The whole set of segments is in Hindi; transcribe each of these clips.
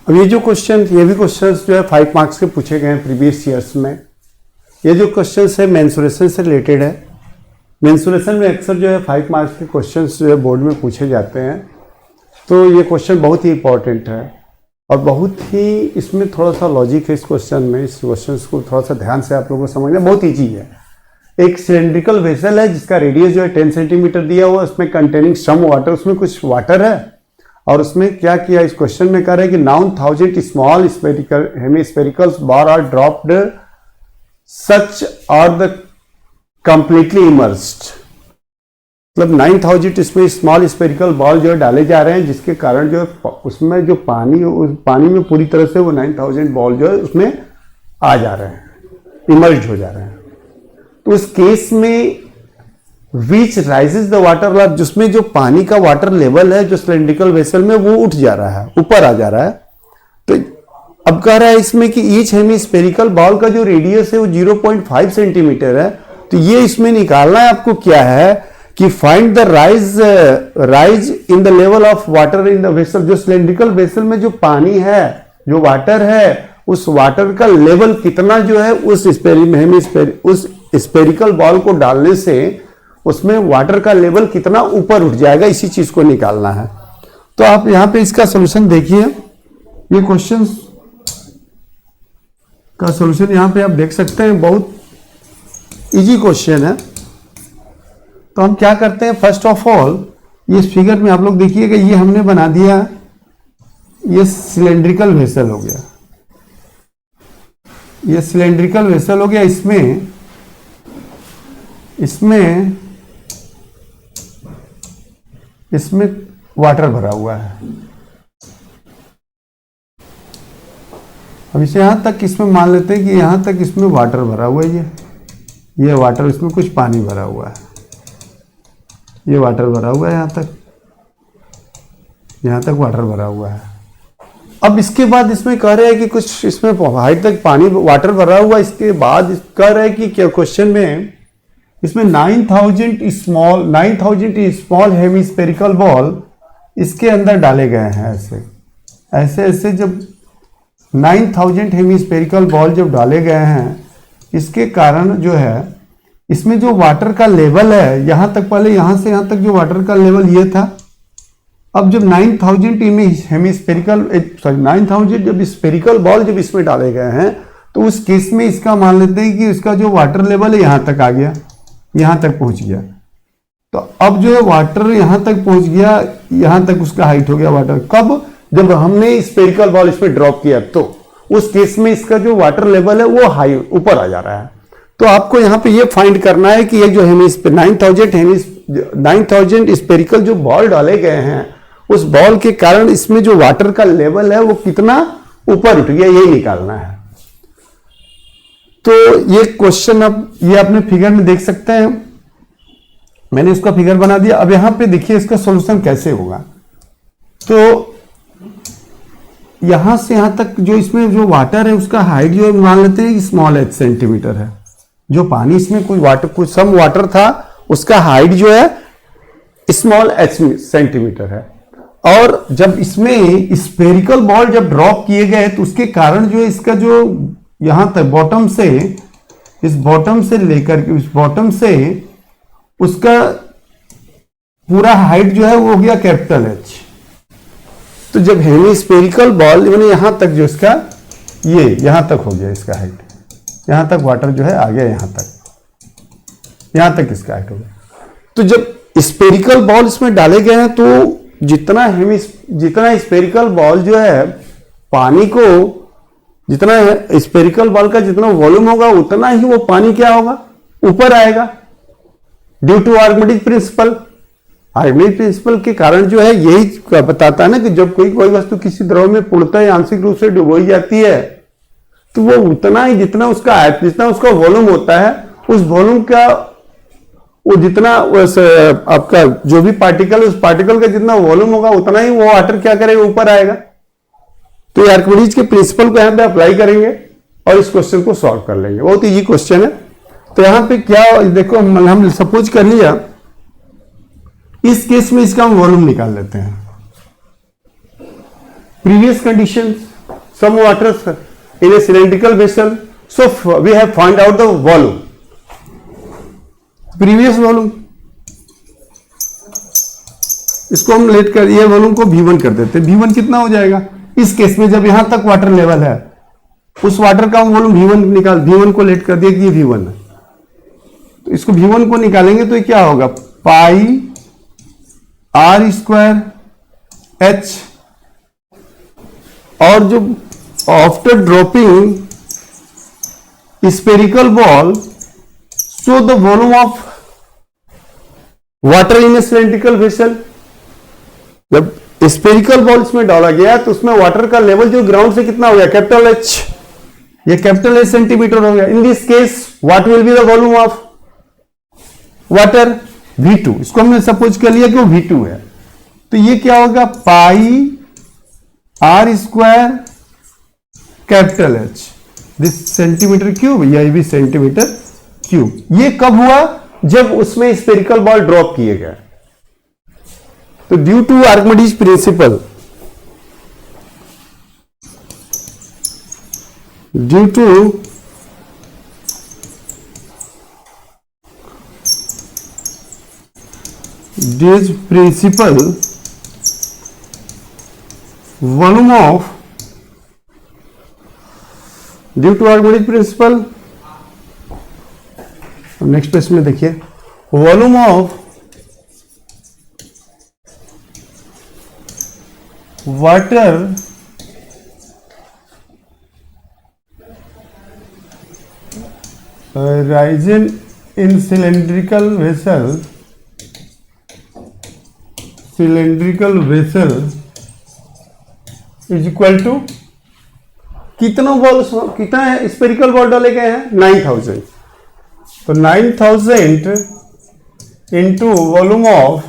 अब ये भी क्वेश्चंस जो है 5 मार्क्स के पूछे गए हैं प्रीवियस ईयर्स में। ये जो क्वेश्चंस है मेंसुरेशन से रिलेटेड है। मेंसुरेशन में अक्सर जो है 5 मार्क्स के क्वेश्चंस जो है बोर्ड में पूछे जाते हैं, तो ये क्वेश्चन बहुत ही इंपॉर्टेंट है और बहुत ही इसमें थोड़ा सा लॉजिक है इस क्वेश्चन में। इस क्वेश्चन को थोड़ा सा ध्यान से आप लोगों को समझना बहुत ईजी है। एक सिलेंड्रिकल वेसल है जिसका रेडियस जो है 10 सेंटीमीटर दिया हुआ, उसमें कंटेनिंग सम वाटर, उसमें कुछ वाटर है और उसमें क्या किया इस क्वेश्चन में कह रहा है कि 9000 स्मॉल स्फेरिकल हेमिस्फेरिकल्स बार are dropped such are the completely immersed. मतलब 9000 इसमें स्मॉल स्फेरिकल बॉल जो है डाले जा रहे हैं, जिसके कारण जो है उसमें जो पानी, उस पानी में पूरी तरह से वो 9000 बॉल जो है उसमें आ जा रहे हैं, इमर्ज हो जा रहे हैं। तो उस केस में विच राइजेस द वाटर लेवल, जिसमें जो पानी का वाटर लेवल है जो सिलेंड्रिकल वेसल में वो उठ जा रहा है, ऊपर आ जा रहा है। तो अब कह रहा है इसमें कि ईच हेमिस्फेरिकल बॉल का जो रेडियस है वो 0.5 सेंटीमीटर है। तो ये इसमें निकालना है आपको क्या है कि find the rise in the level of water in the vessel. जो सिलेंड्रिकल वेसल में जो पानी है, जो वाटर है, उस वाटर का लेवल कितना जो है उस स्पेरिकल बॉल को डालने से उसमें वाटर का लेवल कितना ऊपर उठ जाएगा, इसी चीज को निकालना है। तो आप यहां पे इसका सॉल्यूशन देखिए। ये क्वेश्चन का सॉल्यूशन यहां पे आप देख सकते हैं, बहुत इजी क्वेश्चन है। तो हम क्या करते हैं, फर्स्ट ऑफ ऑल ये फिगर में आप लोग देखिएगा, ये हमने बना दिया, ये सिलेंड्रिकल वेसल हो गया, ये सिलेंड्रिकल वेसल हो गया। इसमें वाटर भरा हुआ है। अब इसे यहां तक इसमें मान लेते हैं कि यहां तक इसमें वाटर भरा हुआ है, ये वाटर, इसमें कुछ पानी भरा हुआ है, ये वाटर भरा हुआ है, यहां तक वाटर भरा हुआ है। अब इसके बाद इसमें कह रहे हैं कि कुछ इसमें हाइट तक पानी वाटर भरा हुआ है। इसके बाद कह रहे हैं कि क्या क्वेश्चन में इसमें 9000 स्मॉल हेमिस्फेरिकल बॉल इसके अंदर डाले गए हैं। ऐसे जब 9000 हेमिस्फेरिकल बॉल जब डाले गए हैं, इसके कारण जो है इसमें जो वाटर का लेवल है, यहां तक पहले यहां से यहां तक जो वाटर का लेवल ये था। अब जब 9000 जब स्फेरिकल बॉल जब इसमें डाले गए हैं, तो उस केस में इसका मान लेते हैं कि इसका जो वाटर लेवल है यहां तक आ गया, यहां तक पहुंच गया। तो अब जो है वाटर यहां तक पहुंच गया, यहां तक उसका हाइट हो गया वाटर। कब? जब हमने स्फेरिकल बॉल इसमें ड्रॉप किया, तो उस केस में इसका जो वाटर लेवल है वो हाई ऊपर आ जा रहा है। तो आपको यहां पे ये फाइंड करना है कि ये जो 9000 स्फेरिकल जो बॉल डाले गए हैं, उस बॉल के कारण इसमें जो वाटर का लेवल है वो कितना ऊपर उठ गया, यही निकालना है। तो ये क्वेश्चन अब ये अपने फिगर में देख सकते हैं, मैंने इसका फिगर बना दिया। अब यहां पे देखिए इसका सॉल्यूशन कैसे होगा। तो यहां से यहां तक जो इसमें जो वाटर है उसका हाइट जो मान लेते हैं स्मॉल h सेंटीमीटर है। जो पानी इसमें कुछ सम वाटर था, उसका हाइट जो है स्मॉल h सेंटीमीटर है। और जब इसमें स्फेरिकल बॉल जब ड्रॉप किए गए, तो उसके कारण जो है इसका जो यहां तक बॉटम से, इस बॉटम से लेकर के इस बॉटम से उसका पूरा हाइट जो है वो हो गया कैपिटल H। तो जब हेमिस्फेरिकल बॉल मैंने यहां तक जो इसका ये यहां तक हो गया, इसका हाइट यहां तक वाटर जो है आ गया, यहां तक इसका हाइट हो गया। तो जब स्फेरिकल बॉल इसमें डाले गए हैं, तो जितना स्फेरिकल बॉल जो है पानी को, जितना स्फेरिकल बॉल का जितना वॉल्यूम होगा उतना ही वो पानी क्या होगा, ऊपर आएगा, due to Archimedes principle. Archimedes principle के कारण जो है यही बताता है ना कि जब कोई वस्तु किसी द्रव में पूर्णतः आंशिक रूप से डुबोई जाती है, तो वो उतना ही जितना उसका वॉल्यूम होता है, उस वॉल्यूम का वो जितना आपका जो भी पार्टिकल, उस पार्टिकल का जितना वॉल्यूम होगा उतना ही वो वाटर क्या करेगा, ऊपर आएगा। तो आर्किमिडीज के प्रिंसिपल को यहां पे अप्लाई करेंगे और इस क्वेश्चन को सॉल्व कर लेंगे। बहुत इजी क्वेश्चन है। तो यहां पे क्या देखो, हम सपोज कर लिया, इस केस में इसका हम वॉल्यूम निकाल लेते हैं। Previous conditions some water in a cylindrical vessel. So we have found out the volume, previous volume. इसको हम लेट कर ये वॉल्यूम को V1 कर देते हैं। V1 कितना हो जाएगा इस केस में, जब यहां तक वाटर लेवल है, उस वाटर का हम वॉल्यूम V1 निकाल, V1 को लेट कर दिया कि ये V1 है, तो इसको V1 को निकालेंगे तो ये क्या होगा, पाई R स्क्वायर H, और जो after dropping spherical ball, so the volume of water in A cylindrical vessel. जब स्पेरिकल बॉल इसमें डाला गया तो उसमें वाटर का लेवल जो ग्राउंड से कितना हो गया, कैपिटल H, ये कैपिटल H सेंटीमीटर हो गया। In this case what will be the volume of water, V2। इसको हमने सपोज कर लिया कि वो V2 है, तो ये क्या होगा, pi R square capital H, this centimetre cube, यह भी सेंटीमीटर क्यूब। ये कब हुआ, जब उसमें स्पेरिकल बॉल ड्रॉप किए गए। तो due to Archimedes principle, due to this principle, volume of, due to Archimedes principle, next page में देखिए, volume of water risen in cylindrical vessel, cylindrical vessel is equal to, कितना बॉल, कितना स्पेरिकल बॉल डाले गए हैं, 9000, तो 9000 into volume of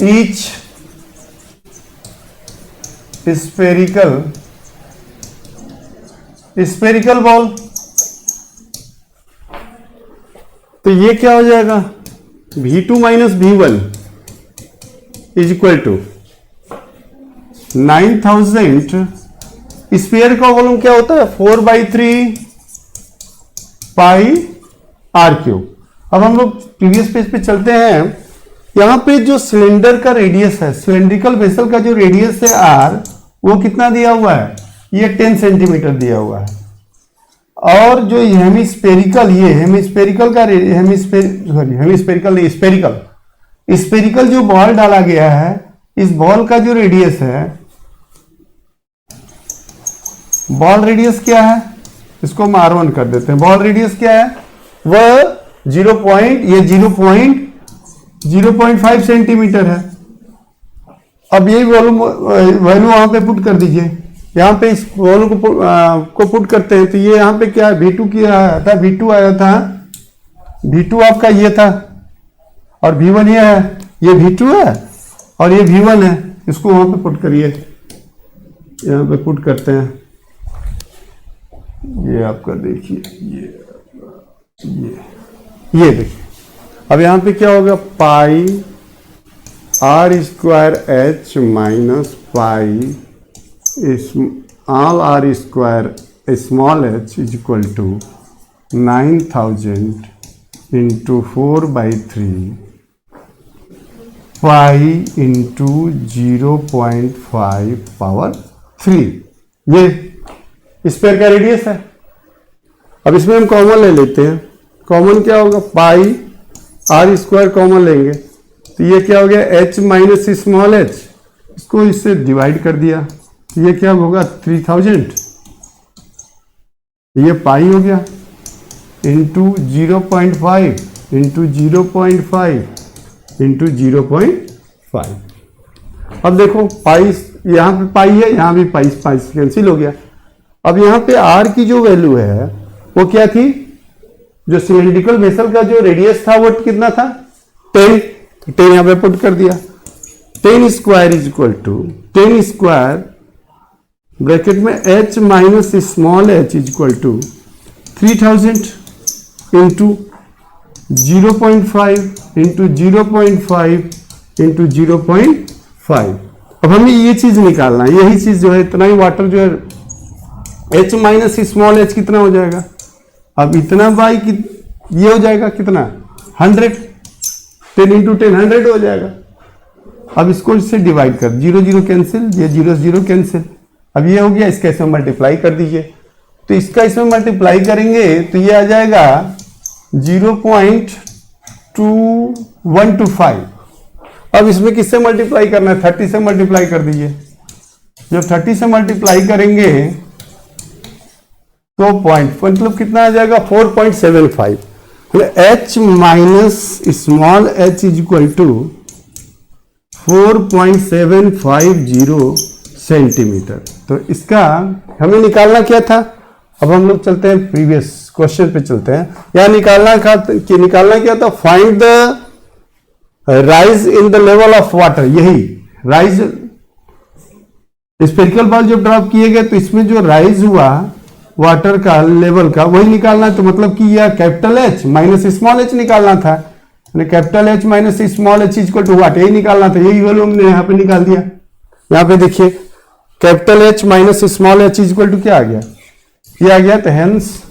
each spherical ball, तो ये क्या हो जाएगा, V2 minus V1 is equal to 9000, sphere का वॉल्यूम क्या होता है, 4/3 पाई R क्यूब। अब हम लोग प्रीवियस पेज पे चलते हैं, यहां पे जो सिलेंडर का रेडियस है, सिलेंड्रिकल वेसल का जो रेडियस है R, वो कितना दिया हुआ है, ये 10 सेंटीमीटर दिया हुआ है, और जो हेमिस्पेरिकल, ये हेमिस्पेरिकल का हेमिस्पेरिकल नहीं, स्पेरिकल जो बॉल डाला गया है, इस बॉल का जो रेडियस है, बॉल रेडियस क्या है, इसको हम R1 कर देते हैं। बॉल रेडियस क्या है, वह 0.5 सेंटीमीटर है। अब ये वॉल्यूम वैल्यू वहां पे पुट कर दीजिए, यहाँ पे इस वॉल्यूम को पुट करते हैं, तो ये यहाँ पे क्या है, V2 की आया था, V2 आया था, V2 आपका ये था, और V1 ये है, ये V2 है और ये V1 है, इसको वहां पे पुट करिए, यहाँ पे पुट करते हैं, ये आपका देखिए, ये देखिए। अब यहाँ पे क्या होगा, pi R square H minus pi all R square small h is equal to 9000 into 4/3 pi into 0.5 power 3। ये स्पेयर का रेडियस है। अब इसमें हम कॉमन ले लेते हैं, कॉमन क्या होगा, पाई R स्क्वायर कॉमन लेंगे, तो ये क्या हो गया, H माइनस स्मॉल h, इसको इससे डिवाइड कर दिया, तो ये क्या होगा 3000, ये पाई हो गया, इंटू 0.5 इंटू 0.5 इंटू 0.5। अब देखो पाई, यहाँ पे पाई है, यहाँ भी पाई कैंसिल हो गया। अब यहाँ पे R की जो वैल्यू है वो क्या थी, जो सिलेंड्रिकल वेसल का जो रेडियस था वो कितना था, 10 यहाँ पे पुट कर दिया, 10 square is equal to 10 square bracket में H minus small h is equal to 3000 into 0.5 into 0.5 into 0.5। अब हमें ये चीज निकालना है, यही चीज जो है, इतना ही वाटर जो है H माइनस स्मॉल h कितना हो जाएगा, अब इतना बाई ये हो जाएगा कितना 100, 10 इंटू 10 100 हो जाएगा। अब इसको इससे डिवाइड कर, 0 0 कैंसिल, ये 0 0 कैंसिल, अब ये हो गया, इसका इसमें मल्टीप्लाई कर दीजिए, तो इसका इसमें मल्टीप्लाई करेंगे तो ये आ जाएगा 0.2125। अब इसमें किससे मल्टीप्लाई करना है, 30 से मल्टीप्लाई कर दीजिए। जब 30 से मल्टीप्लाई करेंगे तो पॉइंट मतलब कितना आ जाएगा 4.75। H minus small h is equal to 4.750 centimetre. तो इसका हमें निकालना क्या था, अब हम लोग चलते हैं प्रीवियस क्वेश्चन पे चलते हैं। यहाँ निकालना क्या था, find the rise in the level of water. यही राइज, स्पेरिकल बॉल जब ड्रॉप किए गए तो इसमें जो राइज हुआ वाटर का लेवल का वही निकालना। तो मतलब कि यह capital H minus small h निकालना था, capital H minus small h equal to what, यही निकालना था, यही वैल्यू हमने यहाँ पे निकाल दिया। यहाँ पे देखिए capital H minus small h equal to क्या आ गया, ये आ गया। तो hence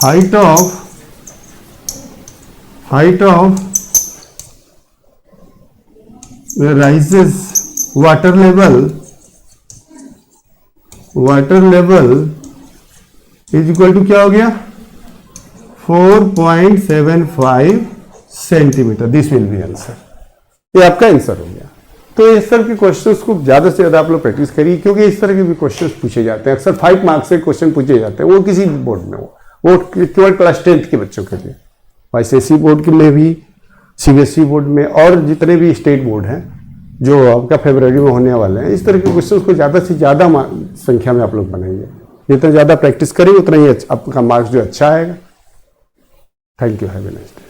height of rises water level is equal to क्या हो गया 4.75 centimetre. This will be answer, ये आपका आंसर हो गया। तो इस तरह के क्वेश्चंस को ज्यादा से ज्यादा आप लोग प्रैक्टिस करिए, क्योंकि इस तरह के भी क्वेश्चंस पूछे जाते हैं। अक्सर 5 मार्क्स से क्वेश्चन पूछे जाते हैं, वो किसी भी बोर्ड में हो, वो केवल क्लास 10th के बच्चों के लिए, ICSE बोर्ड के में भी, CBSE बोर्ड में, और जितने भी स्टेट बोर्ड हैं जो आपका फरवरी में होने वाले हैं, इस तरह के क्वेश्चंस को ज़्यादा से ज़्यादा संख्या में आप लोग बनाइए। जितना ज़्यादा प्रैक्टिस करेंगे उतना ही आपका मार्क्स जो अच्छा आएगा। Thank you, have a nice day.